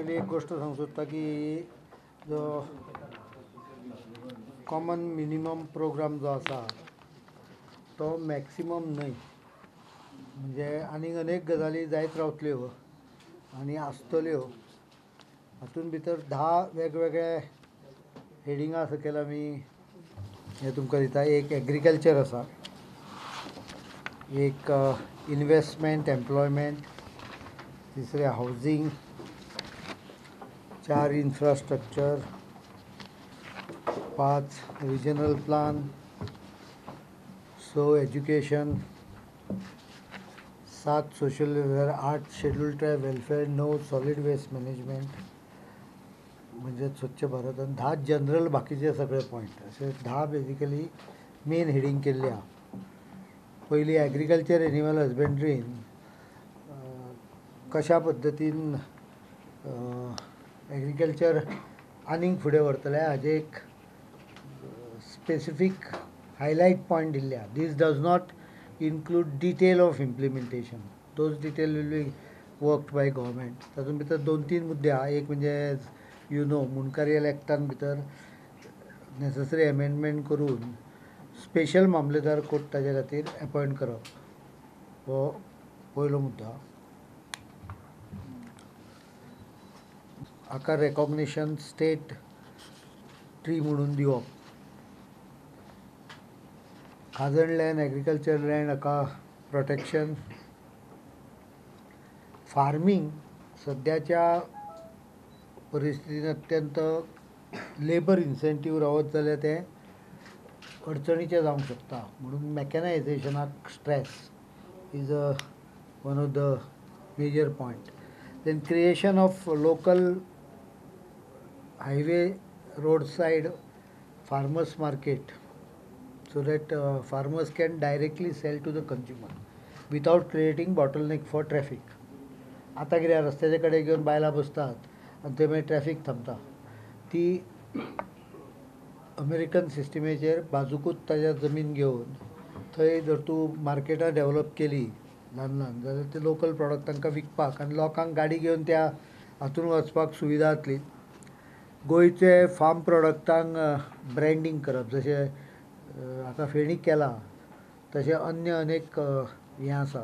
पहिली एक गोष्ट सांगू सोदता की जो कॉमन मिनिमम प्रोग्राम जो आसा तो मॅक्सिमम न्हय, म्हणजे आनीक अनेक गजाली जायत रावतल्यो आनी आसतल्यो. हातूंत भितर 10 वेगवेगळे हेडिंगा सकयल आमी हे तुमकां दिता. एक एग्रीकल्चर आसा, एक इन्वेस्टमेंट एम्प्लॉयमेंट, तिसरे housing, 4 infrastructure, 5 regional plan, 6 education, 7 social welfare, 8 schedule tribe welfare, 9 solid waste management म्हणजे स्वच्छ भारत, आणि 10 जनरल बाकीचे सगळे पॉईंट. असे 10 बेजिकली मेन हेडिंग केल्ले आहा. पयली एग्रीकल्चर एनिमल हजबेंड्रीन कशा पद्दतीन एग्रीकल्चर आनीक फुडें व्हरतले हाजे एक स्पेसिफीक हायलायट पॉयंट दिल्ले आहा. This does not include detail of implementation. Those detail will be worked by government. तातूंत भितर 2-3 मुद्दे आहा. एक म्हणजे मुनकारियल एक्टान भितर नेसेसरी अमेंडमेंट करून स्पेशल मामलेदार कोर्ट ताजे खातीर अपॉयंट करप, हो पयलो मुद्दो. हाका रेकॉग्निशन स्टेट ट्री म्हणून दिवप. खाजण लँड, एग्रीकल्चर लँड हाका प्रोटेक्शन. फार्मींग सद्याच्या परिस्थितीन अत्यंत लेबर इन्सेंटीव रावत जाल्यार ते अडचणीचें जावंक शकता, म्हणून मॅकॅनायझेशनाक stress is one of the major point. Then creation of local highway road side farmers market, so that farmers can directly sell to the consumer without creating bottleneck for traffic. आता कितें रस्त्याचे कडेन घेवन बायलां बसतात आनी थंय मागीर ट्रॅफिक थांबता. ती अमेरिकन सिस्टमेचेर बाजूकूच ताच्या जमीन घेवन थंय जर तूं मार्केटां डेवलप केली ल्हान ल्हान, जाल्यार ते लोकल प्रॉडक्ट तांकां विकपाक आनी लोकांक गाडी घेवन त्या हातून वचपाक सुविधा जातली. गोंयचे फार्म प्रॉडक्टांक ब्रँडींग करप, जशें आतां फेणीक केला तशें अन्य अनेक हें आसा,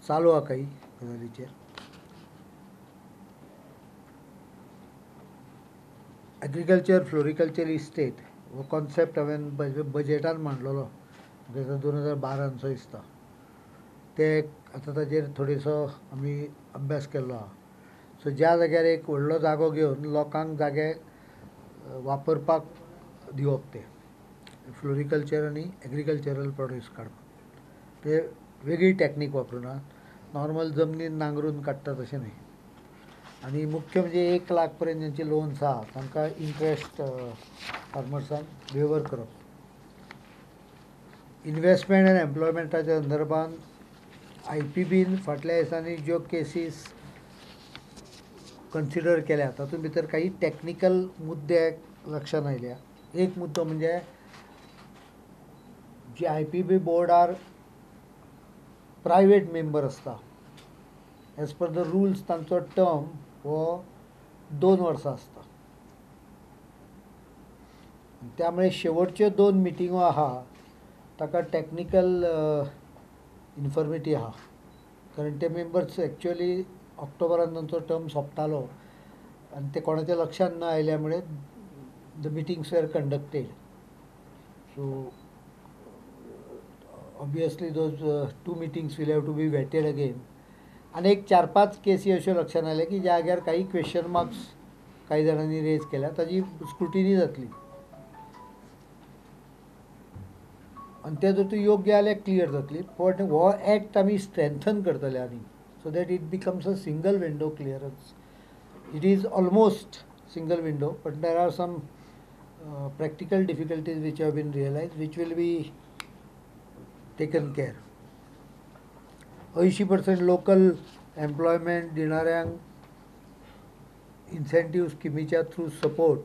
चालू आहा काही गजालीचेर. एग्रीकल्चर फ्लोरिकल्चर इस्टेट हो कॉन्सेप्ट हांवें बजेटान मांडलेलो 2012 दिसता. ते आतां ताजेर थोडेसो आमी अभ्यास केल्लो आहा. सो ज्या जाग्यार एक व्हडलो जागो घेवन लोकांक जागे वापरपाक दिवप, ते फ्लोरिकल्चर आनी एग्रीकल्चरल प्रोड्यूस काडप. ते वेगळी टॅक्नीक वापरनात, नॉर्मल जमनीन नांगरून काडटा तशें न्हय. आनी मुख्य म्हणजे 1 लाख पर्यंत जेंचे लोन्स आहा तांकां इंट्रस्ट फार्मर्सांक वेवर करप. इन्वेस्टमेंट आनी एम्प्लॉयमेंटाच्या संदर्भान IPBन फाटल्या दिसांनी ज्यो केसीस कन्सिडर केल्या तातूंत भितर काही टॅक्निकल मुद्दे लक्षांत आयल्या. एक मुद्दो म्हणजे जी IPB बोर्डार प्रायवेट मेंबर आसता, एज पर द रुल्स तांचो टर्म हो 2 वर्सां आसता. त्यामुळे शेवटच्यो 2 मिटिंगो आहा ताका टॅक्निकल इन्फॉर्मेटी आहा, कारण ते मेंबर्स एक्चुअली ऑक्टोबरान तांचो टर्म सोंपतालो आनी ते कोणाच्या लक्षांत न आयल्या मुळे the meetings were conducted. So obviously those 2 meetings will have to be vetted again. आणि एक 4-5 केसी अश्यो लक्षांत आयल्या की ज्या जाग्यार काही क्वेश्चन मार्क्स काही जाणांनी रेज केल्या ताजी स्क्रुटिनी जातली, आनी ते जर तूं योग्य जाल्यार क्लियर जातली. बट हो एक्ट आमी स्ट्रेंथन करतले आनी, so that it becomes a single window clearance. It is almost single window, but there are some practical difficulties which have been realized, which will be taken care. 80% local employment दिणाऱ्यांक incentive स्किमीच्या through support.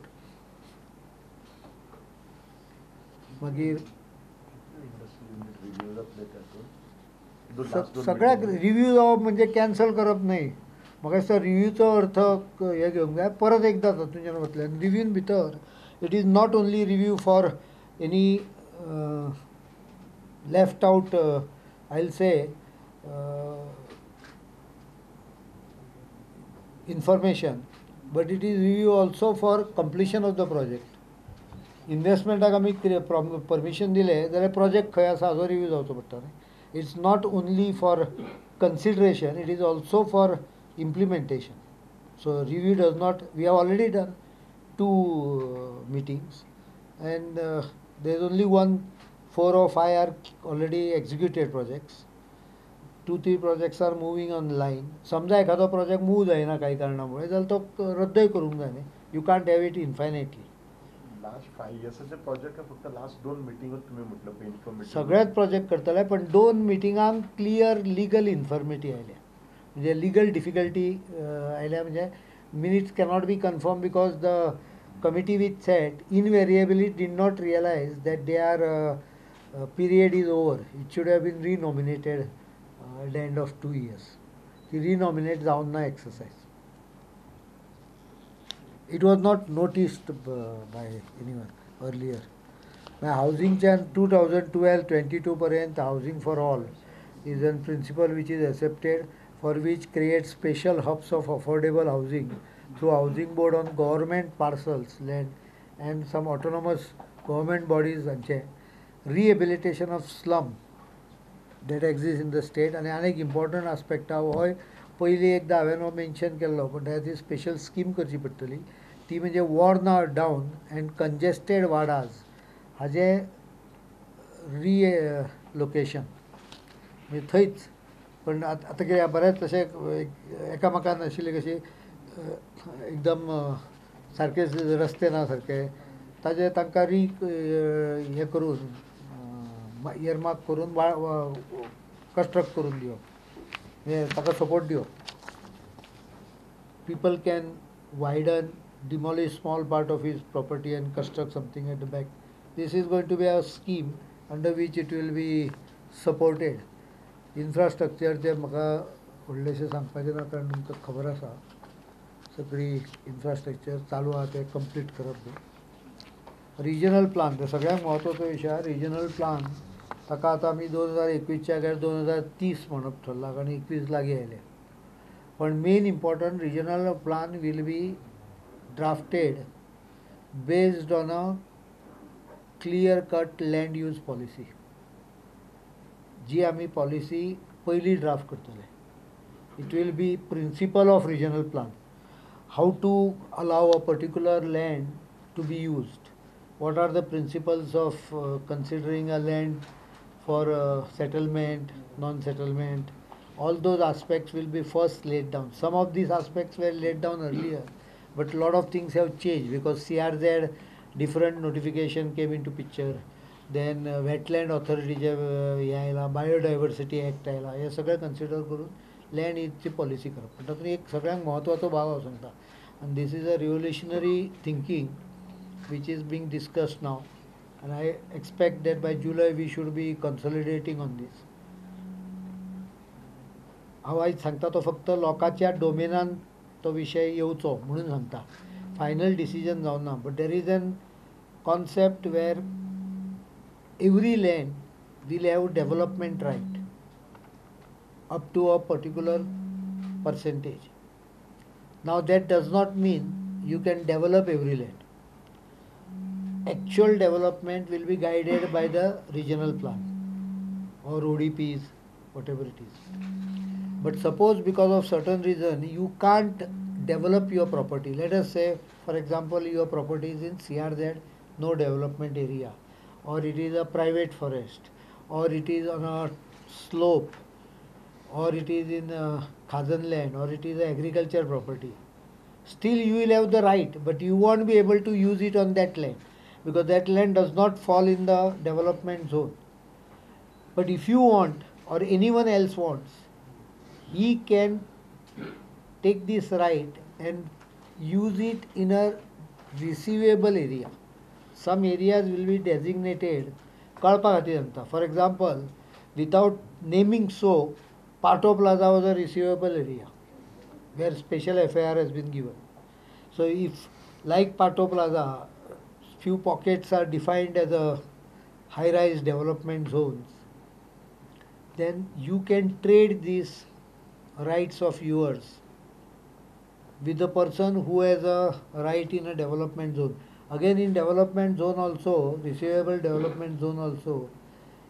मागीर सगळ्याक review जावप म्हणजे cancel करप न्हय, म्हाका दिसता रिव्यूचो अर्थ हे घेवंक जाय परत एकदां तातूंतल्यान वतल्यान रिव्यून भितर it is not only review for any left out I will say information, but it is review also for completion of the project. इन्व्हेस्टमेंटाक आमी परमिशन दिलें जाल्यार प्रोजेक्ट खंय आसा हाजो रिव्यू जावचो पडटा न्ही. It's not only for consideration, it is also for implementation. So review does not, we have already done 2 meetings and there is only 4 or 5 are already executed projects. 2-3 projects are moving on line. समजा एखादो project move जायना काही कारणामुळे जाल्यार तो रद्दय करूंक जाय न्ही. You can't have it infinitely. Last 5 इयर्साचे प्रोजेक्ट फक्त लास्ट 2 मिटिंगूच तुम्ही म्हटलं इन्फॉर्मेशन. सगळेच प्रोजेक्ट करतले पण 2 मिटिंगांक क्लियर लिगल इन्फॉर्मेटी आयल्या. म्हणजे लिगल डिफिकल्टी आयल्या. म्हणजे minutes cannot be confirm because the committee which set invariably did not realise that they are period is over. It should have been renominated at the end of 2 years. He renominate जावन ना exercise. It was not noticed by anyone earlier. My housing च्या 2012-22 पर्यंत housing for all is a principle which is accepted, for which creates special hubs of affordable housing through housing board on government parcels land and some autonomous government bodies and rehabilitation of slum that exists in the state. And अनेक important aspect होय पयली एकदां हांवें mention केल्लो पण त्याची special scheme करची पडटली. ती म्हणजे वॉर्न डावन अँड कंजेस्टेड वाडाज हाजे रिलोकेशन म्हणजे थंयच. पण आतां कितें बरेंच तशें एकामेकान आशिल्ले कशे एकदम सारके रस्ते ना सारके ताजे तांकां हे करून इयरमार्क करून कंस्ट्रक्ट करून दिवप, हे ताका सपोर्ट दिवप. People can widen, demolish small part of his property and construct something at the back. This is going to be a scheme under which it will be supported. Infrastructure जे म्हाका व्हडलेशें सांगपाचें ना कारण तुमकां खबर आसा सगळी इन्फ्रास्ट्रक्चर चालू आहा ते कंप्लीट करप. रिजनल प्लान ते सगळ्यांत म्हत्वाचो विशय आहा. रिजनल प्लान ताका आतां आमी 2021च्या 2030 म्हणप थरला कारण 21 लागीं आयले. पण main important regional plan will be drafted based on a clear cut land use policy. जी आमी पॉलिसी पयली ड्राफ्ट करतले. It will be principle of regional plan. How to allow a particular land to be used. What are the principles of considering a land for settlement, non-settlement. All those aspects will be first laid down. Some of these aspects were laid down earlier, but a lot of things have changed because CRZ different notification came into picture. Then wetland authority हे आयला, biodiversity act आयला, हे सगळें consider करून land यूजची policy करप. तातूंत एक सगळ्यांत म्हत्वाचो भाग हांव सांगता. आनी this is a revolutionary thinking which is being discussed now, and I expect that by July we should be consolidating on this. हांव आयज सांगता तो फक्त लोकांच्या डोमेनान तो विशय येवचो म्हणून सांगता. फायनल डिसिजन जावना, but there is an concept where every land will have development right up to a particular percentage. Now that does not mean you can develop every land. Actual development will be guided by the regional plan or ODPs, whatever it is. But suppose because of certain reason you can't develop your property. Let us say, for example, your property is in CRZ, no development area, or it is a private forest, or it is on a slope, or it is in Khazan land, or it is agriculture property. Still you will have the right, but you won't be able to use it on that land because that land does not fall in the development zone. But if you want or anyone else wants, he can take this right and use it in a receivable area. Some areas will be designated कळपा खातीर सांगता. For example, without naming so, Pato Plaza was a receivable area. where special FAR has been given. So if, like Pato Plaza, few pockets are defined as a high-rise development zones, then you can trade these rights of yours with the person who has a right in a development zone. Again, in development zone also, receivable development zone also,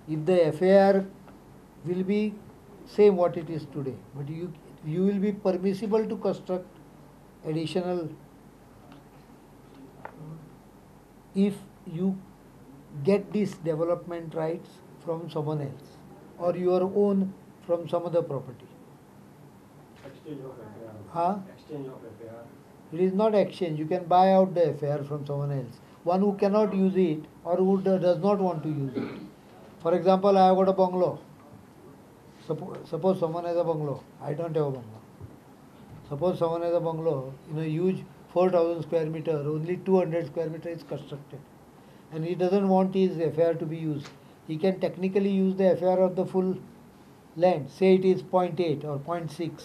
if the FAR will be same what it is today, but you will be permissible to construct additional if you get these development rights from someone else or your own from some other property. Exchange of FAR. Huh? Exchange of FAR. It is not exchange. You can buy out the FAR from someone else. One who cannot use it or who does not want to use it. For example, I have got a bungalow. Suppose someone has a bungalow. I don't have a bungalow. Suppose someone has a bungalow in a huge 4,000 square meter, only 200 square meter is constructed. And he doesn't want his FAR to be used. He can technically use the FAR of the full land. Say it is 0.8 or 0.6.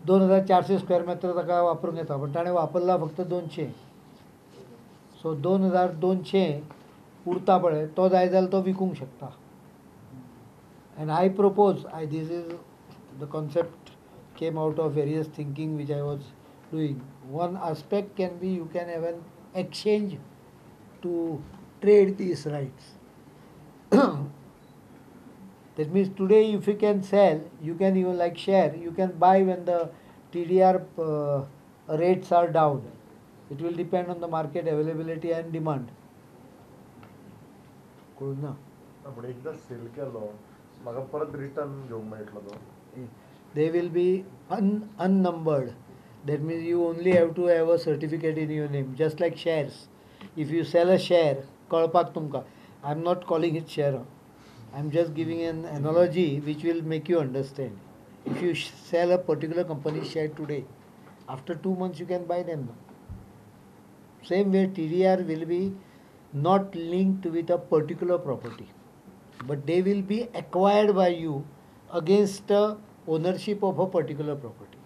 2,400 square metre ताका वापरूंक येता पण ताणें वापरला फक्त 200. सो 2,200 उरता पळय तो जाय जाल्यार तो विकूंक शकता. And I propose, this is the concept came out of various thinking which I was doing. One aspect can be you can have an exchange to trade these rights. That means today if you can sell, you can even like share, you can buy when the TDR rates are down. It will depend on the market availability and demand. कळून ना? पण एकदा cell केलो म्हाका परत return घेवंक मेळटलो तो. They will be unnumbered. That means you only have to have a certificate in your name, just like shares. If you sell a share, कळपाक तुमकां. I am not calling it share. I am just giving an analogy which will make you understand. If you sell a particular company share today, after 2 months you can buy them. Same way TDR will be not linked with a particular property, but they will be acquired by you against the ownership of a particular property.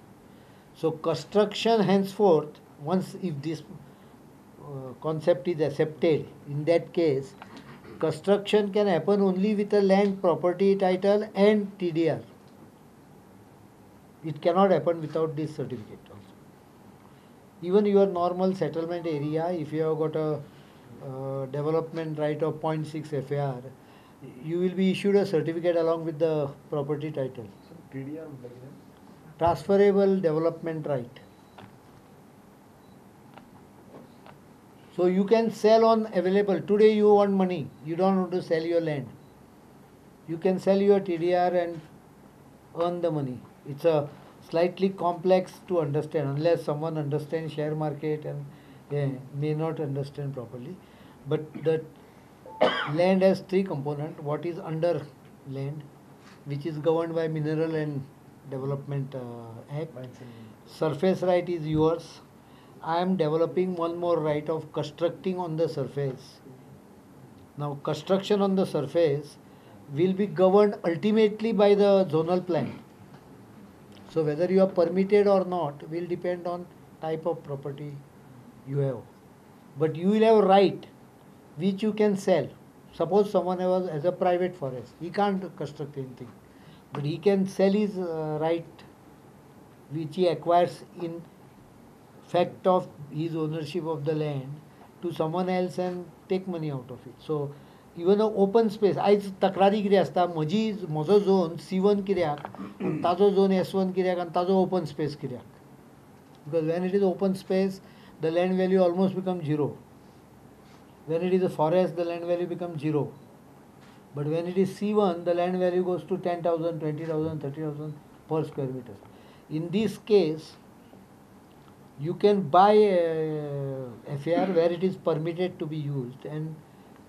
So construction henceforth, once if this concept is accepted, in that case, construction can happen only with a land property title and TDR. It cannot happen without this certificate also. Even your normal settlement area, if you have got a development right of 0.6 FAR, you will be issued a certificate along with the property title. So TDR like Transferable development right. So you can sell on available. Today you want money. You don't want to sell your land. You can sell your TDR and earn the money. It's a slightly complex to understand unless someone understands share market and may not understand properly. But the land has 3 components. What is under land, which is governed by Mineral and Development Act. Surface right is yours. I am developing one more right of constructing on the surface. Now construction on the surface will be governed ultimately by the zonal plan. So whether you are permitted or not will depend on type of property you have. But you will have right which you can sell. Suppose someone has a private forest. He can't construct anything. But he can sell his right which he acquires in fact of his ownership of the land to someone else and take money out of it. So even an open space, आयज तक्रारी कितें आसता म्हजो zone C1 कित्याक आनी ताजो zone S1 कित्याक आनी ताजो open space कित्याक. Because when it is open space, the land value almost becomes 0. When it is a forest, the land value becomes 0. But when it is C1, the land value goes to 10,000, 20,000, 30,000 per square meter. In this case, you can buy a FAR where it is permitted to be used and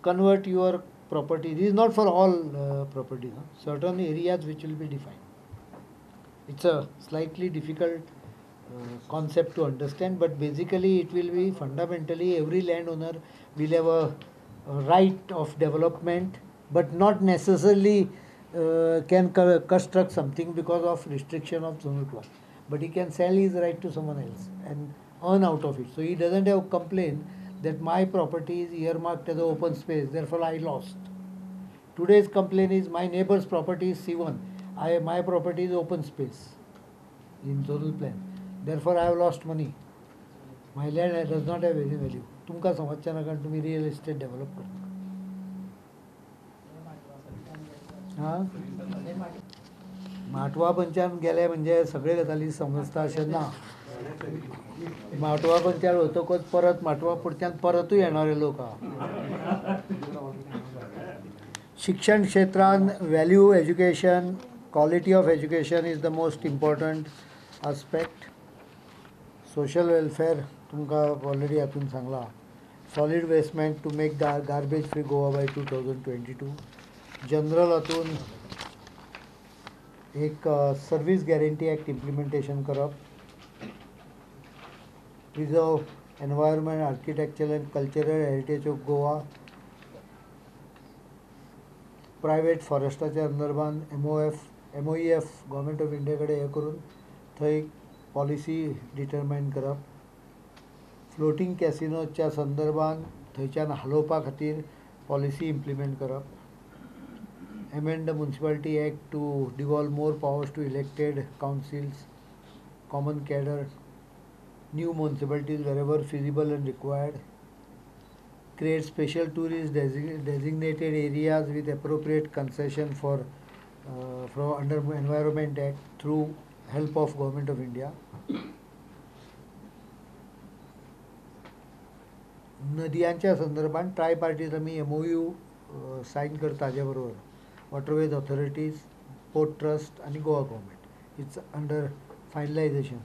convert your property. This is not for all properties. Certain areas which will be defined. It's a slightly difficult concept to understand, but basically it will be fundamentally every landowner will have a right of development, but not necessarily can construct something because of restriction of zonal plan. but he can sell his right to someone else and earn out of it. So he doesn't have complaint that my property is earmarked as an open space, therefore I lost. Today's complaint is my neighbor's property is C1, my property is open space in zonal plan, therefore I have lost money. My land does not have any value. तुमका समजच्या ना कारण तुम्ही real estate develop करता. हां माटवा पंचान गेले म्हणजे सगळे गजाली समजता अशें ना. माटवा पंचान वतकच परत माटवा पुढच्यान परतूय येणारे लोक आहा. शिक्षण क्षेत्रान value education, quality of education is the most important aspect. Social welfare तुमकां ऑलरेडी हातून सांगला. Solid waste management to make garbage free Goa by 2022. General हातून एक सर्वीस गॅरंटी ॲक्ट इम्प्लिमेंटेशन करप. Preserve environment, architectural and cultural heritage of Goa. Private फॉरेस्टाच्या संदर्भान MOEF government of India कडेन हे करून थंय पॉलिसी डिटरमाइन करप. फ्लोटींग कॅसिनोच्या संदर्भान थंयच्यान हालोवपा खातीर पॉलिसी इम्प्लिमेंट करप. Amend the Municipality Act to devolve more powers to elected councils, common cadre, new municipalities wherever feasible and required. Create special tourist designated areas with appropriate concession for under Environment Act through help of Government of India. नदयांच्या संदर्भात ट्रायपार्टीज आमी MOU Sion करता हाजे बरोबर. Waterways authorities, port trust आणि Goa government. It's under finalisation.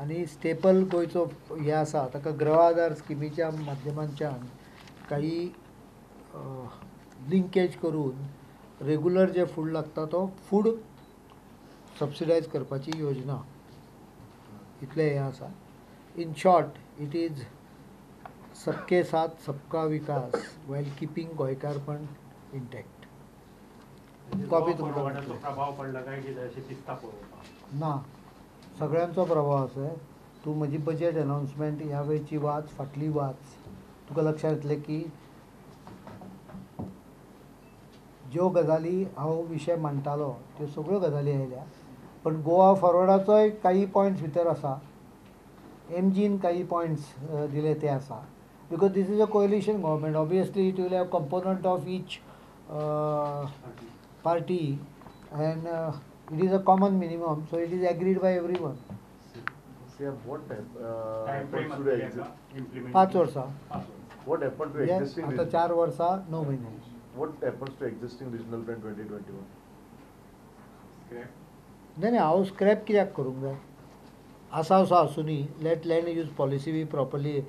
आणि staple गोंयचो हे आसा ताका गृह आधार स्किमीच्या माध्यमांच्यान काही लिंकेज करून रेगुलर जे फूड लागता तो फूड सबसिडायज करपाची योजना. इतलें हें आसा. इन शॉर्ट इट इज सबके साथ सबका विकास while keeping गोंयकारपण intact. कॉपी तुमकां प्रभाव पडला काय की अशी दिसता पळोवपाक. ना सगळ्यांचो प्रभाव आसा. तूं म्हजी बजेट अनाउन्समेंट ह्या वेळची वाच, फाटली वाच. तुका लक्षांत येतलें की ज्यो गजाली हांव विशय मांडटालो त्यो सगळ्यो गजाली आयल्या. पण गोवा फॉरवर्डाचोय काही पॉयंट्स भितर आसा. MGन काही पॉयंट्स दिले ते आसा. Because this is a coalition government, obviously it will have component of each party and it is a common minimum, so it is agreed by everyone. What Time frame happened to implement? 5 Varsha. What happened to existing? आता 4 वर्षा 9 महिने. What happens to existing regional plan 2021? नाही हांव scrap कित्याक करूंक जाय. आसा असो आसुनी. Let land use policy be properly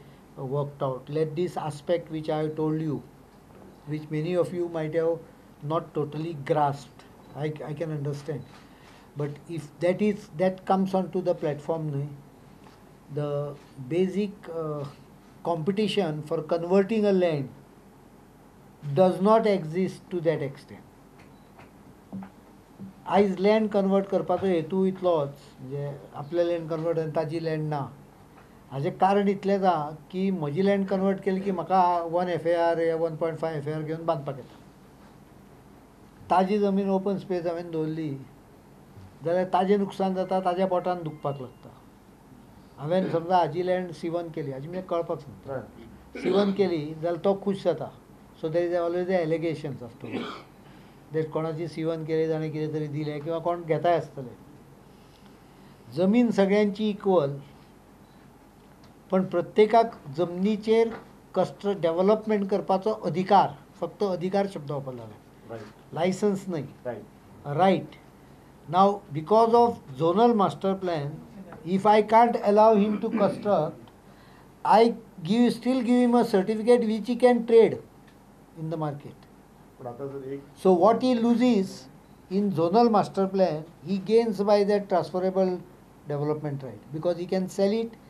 worked out. Let this aspect which I have told you, which many of you might have not totally grasped, I can understand. But if that comes onto the platform, the basic competition for converting a land does not exist to that extent. आयज land convert करपाचो हेतू इतलोच म्हणजे आपले land convert आनी ताजी land ना. हाजें कारण इतलेंच आहा की म्हजी लँड कन्वर्ट केली की म्हाका 1 FAR या 1.5 FAR घेवन बांदपाक येता. ताजी जमीन ओपन स्पेस हांवें दवरली जाल्यार ताजें नुकसान जाता, ताज्या पोटान दुखपाक लागता. हांवें समजा हाजी लँड C1 केली, हाजी म्हणजे कळपाक सांगता. C1 केली जाल्यार तो खूश जाता. So there is always allegations after that कोणाची C1 केली ताणें कितें तरी दिलें किंवा कोण घेताय आसतले. जमीन सगळ्यांची इक्वल, पण प्रत्येकाक जमनीचेर कस्ट डेव्हलपमेंट करपाचो अधिकार, फक्त अधिकार शब्द वापरला, लायसन्स नाही. राईट. नाव because of zonal master plan, if I can't allow him to construct, I still give him a certificate which he can trade in the market. So what he loses in zonal master plan he gains by that transferable development right, because he can sell it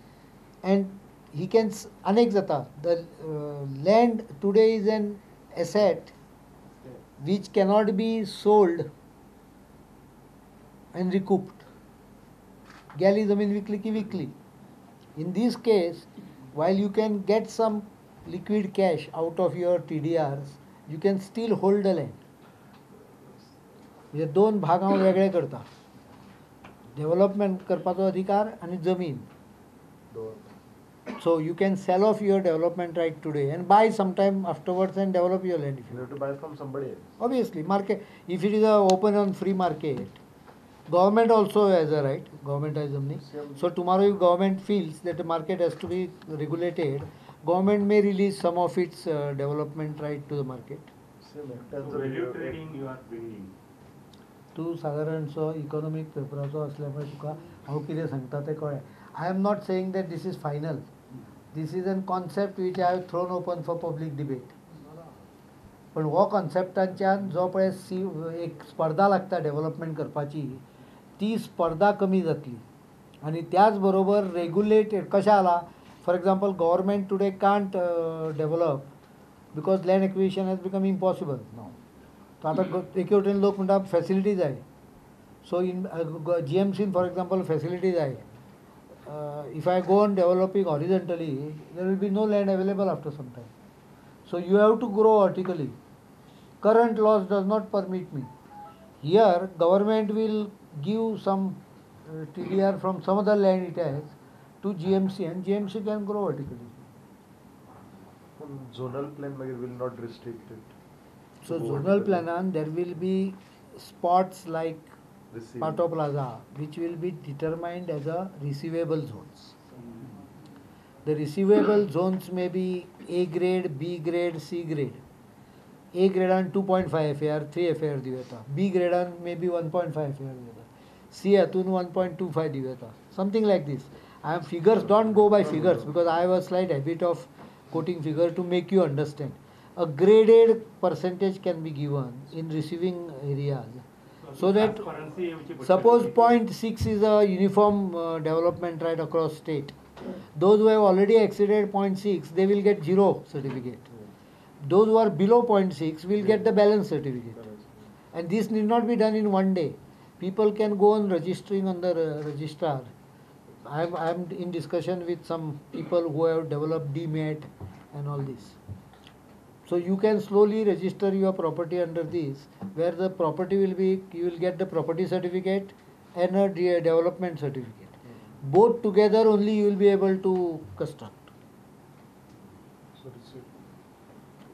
and he can अनेक जाता. The land today is an asset which cannot be sold and recouped. गेली जमीन विकली की विकली. In this case, while you can get some liquid cash out of your TDRs, you can still hold the land. म्हणजे दोन भाग हांव वेगळे करता. Development करपाचो अधिकार आणि जमीन. So you can sell off your development right today and buy sometime afterwards and develop your land. You have to buy from somebody else. Obviously, market. If it is a open on free market, government also has a right. Government has something. So tomorrow, if government feels that the market has to be regulated, government may release some of its development right to the market. Same act So as the value trading you are bringing. तू सादारणसो economic पेपराचो असल्यामुळे तुका हांव कितें सांगता तें कळ्ळें. I am not saying that this is final. This is an concept which I have thrown open for public debate. पण हो कॉन्सेप्टांच्यान जो पळय एक स्पर्धा लागता डेव्हलपमेंट करपाची, ती स्पर्धा कमी जातली. आनी त्याच बरोबर रेग्युलेटेड कशें जाला, for example government today can't develop because land acquisition has become impossible नाव. तो आतां एके वटेन लोक म्हणटा फॅसिलिटी जाय. सो इन GMCन फॉर एग्जाम्पल फॅसिलिटी जाय. If I go on developing horizontally there will be no land available after some time. So you have to grow vertically. Current laws does not permit me. Here government will give some TDR from some other land it has to GMC and GMC can grow vertically. Zonal plan will not restrict it. So zonal planan there will be spots like Receiving. Pato Plaza which will be determined as a receivable zones. The receivable zones may be A grade, B grade, C grade. A grade on 2.5 FAR, 3 FAR दिवता. B grade on maybe 1.5 FAR दिवता. C हातून 1.25 दिवता. Something like this. I am figures, don't go by figures because I have a slight habit of quoting figure to make you understand. A graded percentage can be given in receiving areas. So that suppose 0.6 is a uniform development right across state. Those who have already exceeded 0.6, they will get 0 certificate. Those who are below 0.6 will get the balance certificate. And this need not be done in one day. People can go on registering on the registrar. I am in discussion with some people who have developed DMAT and all this. So you can slowly register your property under this, where the property will be, you will get the property certificate and a development certificate. Both together only you will be able to construct.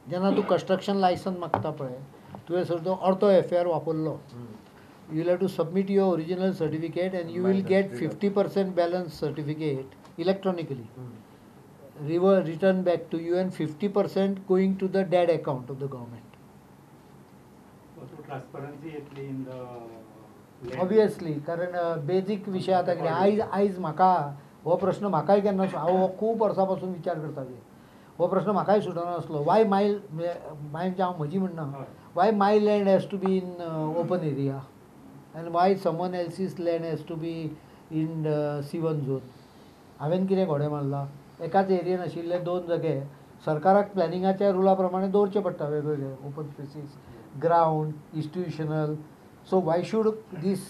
जेन्ना तूं construction licence मागता पळय, तुवें सुद्दां अर्दो FAR वापरलो, you will have to submit your original certificate and you will get 50% balance certificate electronically. Return back to you and 50% going to the dead account of the government. So transparency in the land. Obviously, कारण basic विशय आता कितें आयज म्हाका हो प्रश्न म्हाकाय केन्ना हांव हो खूब वर्सां पासून विचार करता. हो प्रश्न म्हाकाय सुटनासलो. वाय माय म्हणजे हांव म्हजी म्हणना, why my land has to be in open area and why someone else's land has to be in C1 zone. हांवें कितें घोडे मारला, एकाच एरियेन आशिल्ले दोन जागे सरकाराक प्लॅनिंगाच्या रुला प्रमाणे दवरचे पडटा वेगवेगळे open species, ground, institutional. So why should this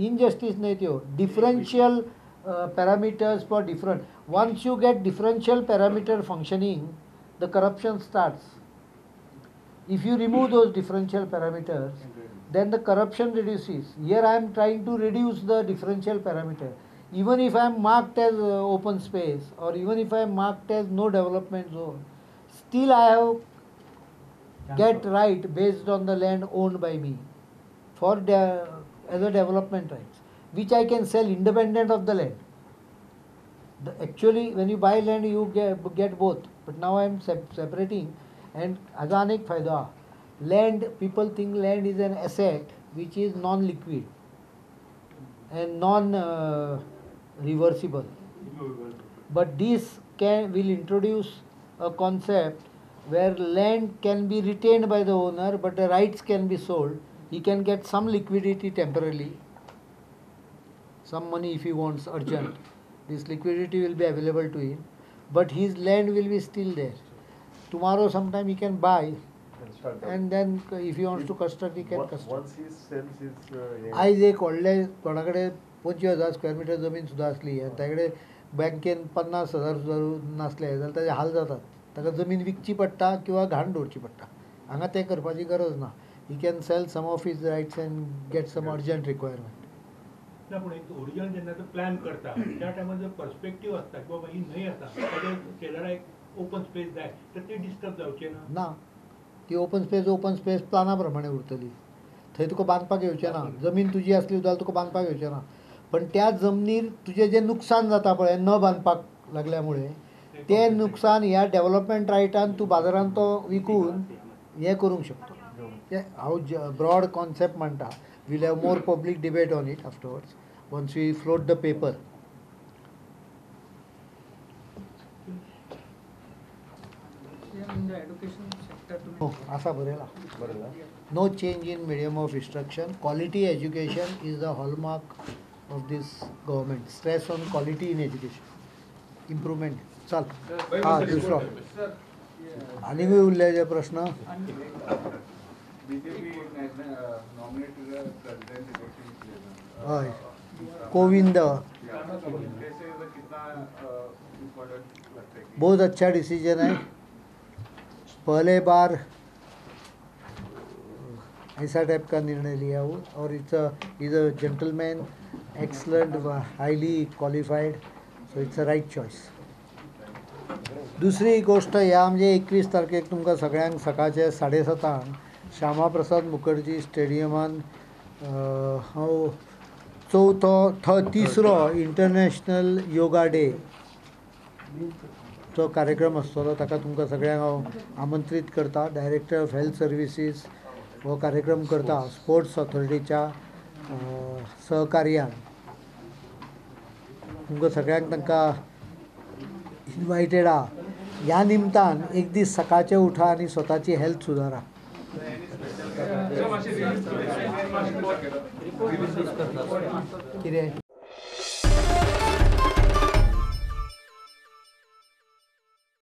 injustice न्हय त्यो differential parameters for different. Once you get differential parameter functioning, the corruption starts. If you remove those differential parameters, then the corruption reduces. Here I am trying to reduce the differential parameter. Even if I am marked as open space or even if I am marked as no development zone, still I have get right based on the land owned by me for as a development rights, which I can sell independent of the land. Actually, when you buy land, you get both. But now I am separating, and अजा अनेक फायदा. Land, people think land is an asset which is non-liquid and non-reversible. But this will introduce a concept where land can be retained by the owner but the rights can be sold. He can get some liquidity temporarily, some money if he wants urgent. This liquidity will be available to him, but his land will be still there. Tomorrow sometime he can buy And start the- and then if he wants to construct, he can construct. Once he sells his आयज एक व्हडले कोणा कडेन 25,000 square metre जमीन सुद्दां आसली आनी ताचे कडेन बँकेन 50,000 सुद्दां नासले जाल्यार ताजे हाल जातात. ताका जमीन विकची पडटा किंवा घाण दवरची पडटा. हांगा तें करपाची गरज ना. He can sell some of his rights and get some urgent requirement. ना पूण एक ओरिजिनल जेन्ना तो प्लॅन करता त्या टायमार जर पर्स्पेक्टीव आसता की बाबा ही न्हंय आसा ताच्या शेजारा एक ओपन स्पेस जाय तर ते डिस्टर्ब जावचें ना. ना ती ओपन स्पेस प्लाना प्रमाणे उरतली. थंय तुका बांदपाक येवचें ना. जमीन तुजी आसली जाल्यार तुका बांदपाक येवचें ना. पण त्या जमनीर तुजें जें नुकसान जाता पळय न बांदपाक लागल्या मुळे तें नुकसान ह्या डेव्हलपमेंट रायटान तूं बाजारांत तो विकून हें करूंक शकता. हांव ब्रॉड कॉन्सेप्ट म्हणटा. Will have more public debate on it afterwards once we float the paper. In the education sector to आसा बरयला. बरं ना? No change in medium of instruction. Quality education is the hallmark of this government. Stress on quality in education. Improvement. चल. हां दुसरो. आनीकूय उरलेले प्रश्न. हय. कोविंद. बहुत अच्छा डिसीजन है. पहले बार ऐसा टाइप का निर्णय लिया हो और is a gentleman, excellent, highly qualified, so it's a right choice. दुसरी गोष्ट ह्या म्हणजे 21 तारखेक तुमकां सगळ्यांक सकाळचे 7:30 श्यामाप्रसाद मुखर्जी स्टेडियमान तिसरो इंटरनॅशनल योगा डे तो कार्यक्रम आसतलो. ताका तुमकां सगळ्यांक हांव आमंत्रीत करता. डायरेक्टर ऑफ हेल्थ सर्विसीस हो कार्यक्रम करता स्पोर्ट्स ऑथॉरिटीच्या सहकार्यान. तुमकां सगळ्यांक तांकां इन्वायटेड आहा. ह्या निमतान एक दीस सकाळचे उठा आनी स्वताची हेल्थ सुदारा. कितें